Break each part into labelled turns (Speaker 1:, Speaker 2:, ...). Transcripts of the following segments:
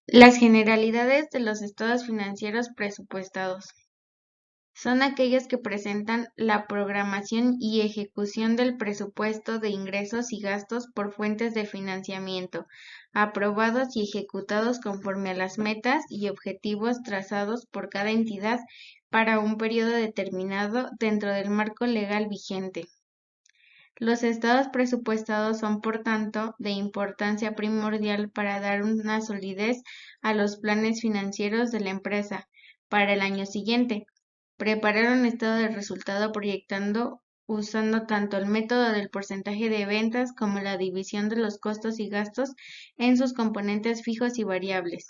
Speaker 1: Las generalidades de los estados financieros presupuestados son aquellos que presentan la programación y ejecución del presupuesto de ingresos y gastos por fuentes de financiamiento, aprobados y ejecutados conforme a las metas y objetivos trazados por cada entidad para un periodo determinado dentro del marco legal vigente. Los estados presupuestados son, por tanto, de importancia primordial para dar una solidez a los planes financieros de la empresa para el año siguiente. Preparar un estado de resultado proyectando usando tanto el método del porcentaje de ventas como la división de los costos y gastos en sus componentes fijos y variables.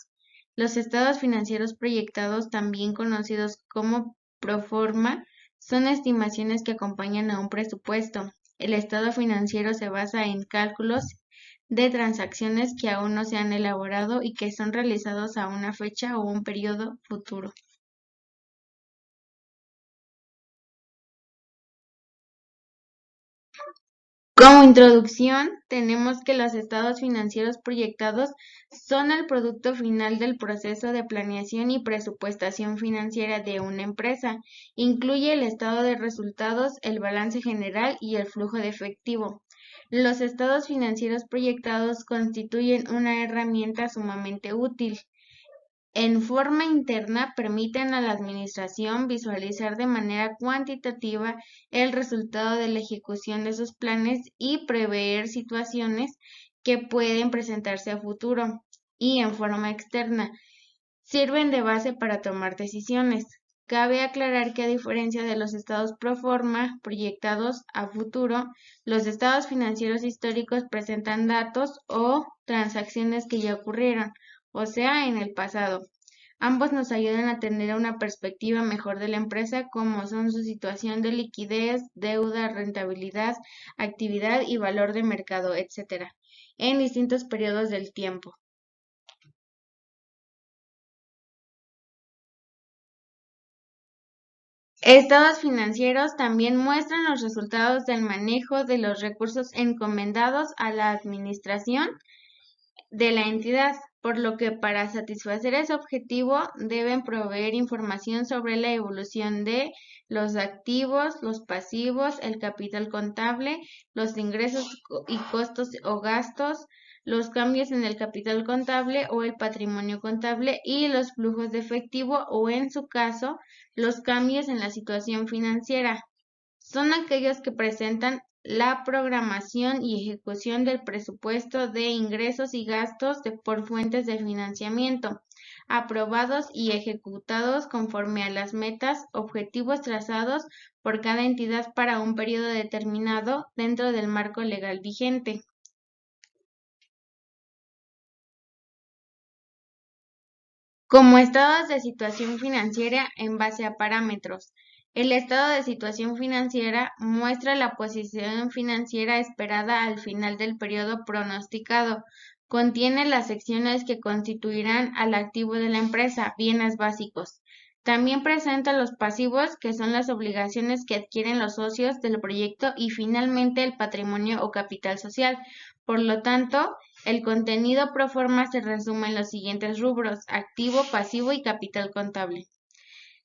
Speaker 1: Los estados financieros proyectados, también conocidos como proforma, son estimaciones que acompañan a un presupuesto. El estado financiero se basa en cálculos de transacciones que aún no se han elaborado y que son realizados a una fecha o un periodo futuro. Como introducción, tenemos que los estados financieros proyectados son el producto final del proceso de planeación y presupuestación financiera de una empresa. Incluye el estado de resultados, el balance general y el flujo de efectivo. Los estados financieros proyectados constituyen una herramienta sumamente útil. En forma interna, permiten a la administración visualizar de manera cuantitativa el resultado de la ejecución de sus planes y prever situaciones que pueden presentarse a futuro. Y en forma externa, sirven de base para tomar decisiones. Cabe aclarar que, a diferencia de los estados pro forma proyectados a futuro, los estados financieros históricos presentan datos o transacciones que ya ocurrieron, o sea, en el pasado. Ambos nos ayudan a tener una perspectiva mejor de la empresa, como son su situación de liquidez, deuda, rentabilidad, actividad y valor de mercado, etc., en distintos periodos del tiempo. Estados financieros también muestran los resultados del manejo de los recursos encomendados a la administración de la entidad, por lo que para satisfacer ese objetivo deben proveer información sobre la evolución de los activos, los pasivos, el capital contable, los ingresos y costos o gastos, los cambios en el capital contable o el patrimonio contable y los flujos de efectivo o, en su caso, los cambios en la situación financiera. Son aquellos que presentan la programación y ejecución del presupuesto de ingresos y gastos por fuentes de financiamiento, aprobados y ejecutados conforme a las metas, objetivos trazados por cada entidad para un periodo determinado dentro del marco legal vigente. Como estados de situación financiera en base a parámetros. El estado de situación financiera muestra la posición financiera esperada al final del periodo pronosticado. Contiene las secciones que constituirán al activo de la empresa, bienes básicos. También presenta los pasivos, que son las obligaciones que adquieren los socios del proyecto, y finalmente el patrimonio o capital social. Por lo tanto, el contenido pro forma se resume en los siguientes rubros: activo, pasivo y capital contable.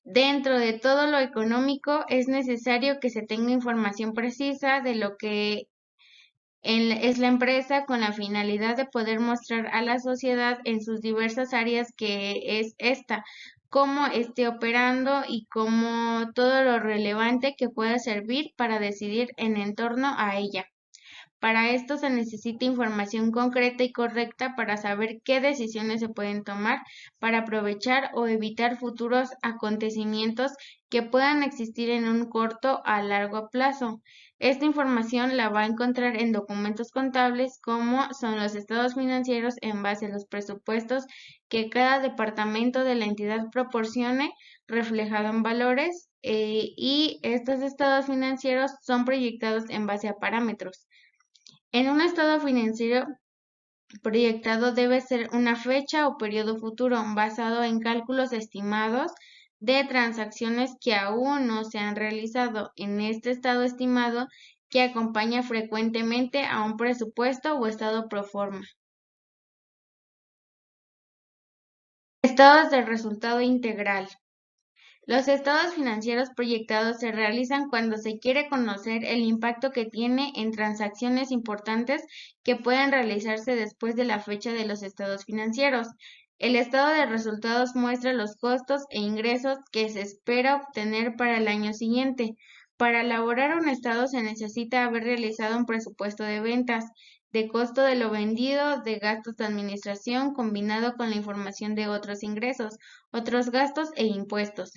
Speaker 1: Dentro de todo lo económico, es necesario que se tenga información precisa de lo que es la empresa, con la finalidad de poder mostrar a la sociedad en sus diversas áreas que es esta, cómo esté operando y cómo todo lo relevante que pueda servir para decidir en torno a ella. Para esto se necesita información concreta y correcta para saber qué decisiones se pueden tomar para aprovechar o evitar futuros acontecimientos que puedan existir en un corto a largo plazo. Esta información la va a encontrar en documentos contables, como son los estados financieros en base a los presupuestos que cada departamento de la entidad proporcione, reflejado en valores, y estos estados financieros son proyectados en base a parámetros. En un estado financiero proyectado debe ser una fecha o periodo futuro basado en cálculos estimados de transacciones que aún no se han realizado. En este estado estimado, que acompaña frecuentemente a un presupuesto o estado pro forma. Estados de resultado integral. Los estados financieros proyectados se realizan cuando se quiere conocer el impacto que tiene en transacciones importantes que pueden realizarse después de la fecha de los estados financieros. El estado de resultados muestra los costos e ingresos que se espera obtener para el año siguiente. Para elaborar un estado se necesita haber realizado un presupuesto de ventas, de costo de lo vendido, de gastos de administración, combinado con la información de otros ingresos, otros gastos e impuestos.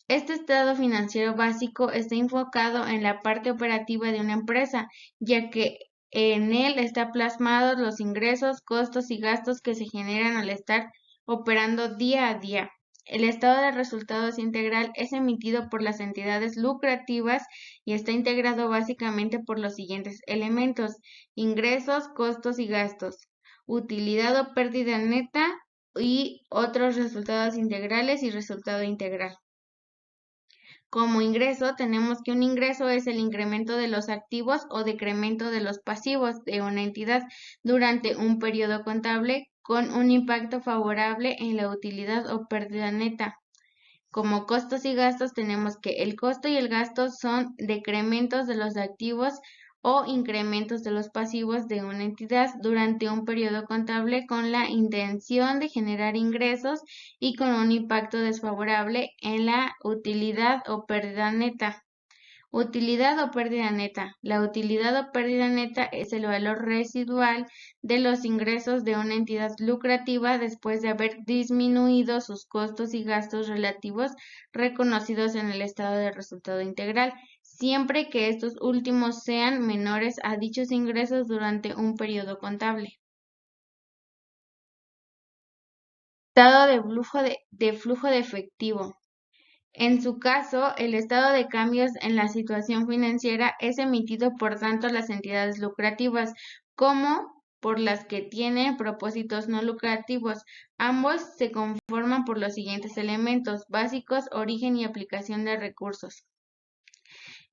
Speaker 1: Este estado financiero básico está enfocado en la parte operativa de una empresa, ya que en él están plasmados los ingresos, costos y gastos que se generan al estar operando día a día. El estado de resultados integral es emitido por las entidades lucrativas y está integrado básicamente por los siguientes elementos: ingresos, costos y gastos, utilidad o pérdida neta y otros resultados integrales y resultado integral. Como ingreso, tenemos que un ingreso es el incremento de los activos o decremento de los pasivos de una entidad durante un periodo contable con un impacto favorable en la utilidad o pérdida neta. Como costos y gastos, tenemos que el costo y el gasto son decrementos de los activos o incrementos de los pasivos de una entidad durante un periodo contable con la intención de generar ingresos y con un impacto desfavorable en la utilidad o pérdida neta. Utilidad o pérdida neta. La utilidad o pérdida neta es el valor residual de los ingresos de una entidad lucrativa después de haber disminuido sus costos y gastos relativos reconocidos en el estado de resultado integral, siempre que estos últimos sean menores a dichos ingresos durante un periodo contable. Estado de flujo de efectivo. En su caso, el estado de cambios en la situación financiera es emitido por tanto las entidades lucrativas como por las que tienen propósitos no lucrativos. Ambos se conforman por los siguientes elementos básicos: origen y aplicación de recursos.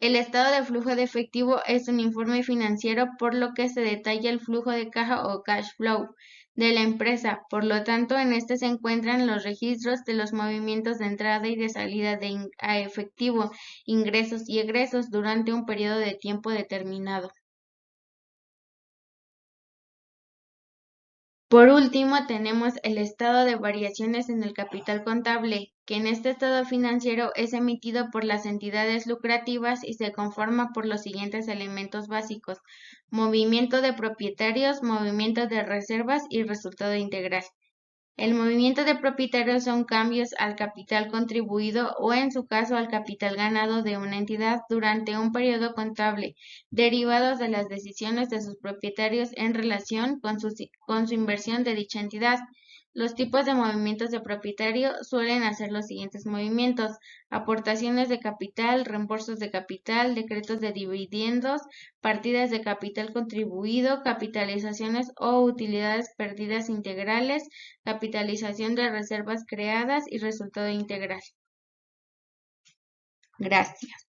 Speaker 1: El estado de flujo de efectivo es un informe financiero por lo que se detalla el flujo de caja o cash flow de la empresa. Por lo tanto, en este se encuentran los registros de los movimientos de entrada y de salida a efectivo, ingresos y egresos durante un periodo de tiempo determinado. Por último, tenemos el estado de variaciones en el capital contable, que en este estado financiero es emitido por las entidades lucrativas y se conforma por los siguientes elementos básicos: movimiento de propietarios, movimiento de reservas y resultado integral. El movimiento de propietarios son cambios al capital contribuido o, en su caso, al capital ganado de una entidad durante un periodo contable, derivados de las decisiones de sus propietarios en relación con su inversión de dicha entidad. Los tipos de movimientos de propietario suelen hacer los siguientes movimientos: aportaciones de capital, reembolsos de capital, decretos de dividendos, partidas de capital contribuido, capitalizaciones o utilidades perdidas integrales, capitalización de reservas creadas y resultado integral. Gracias.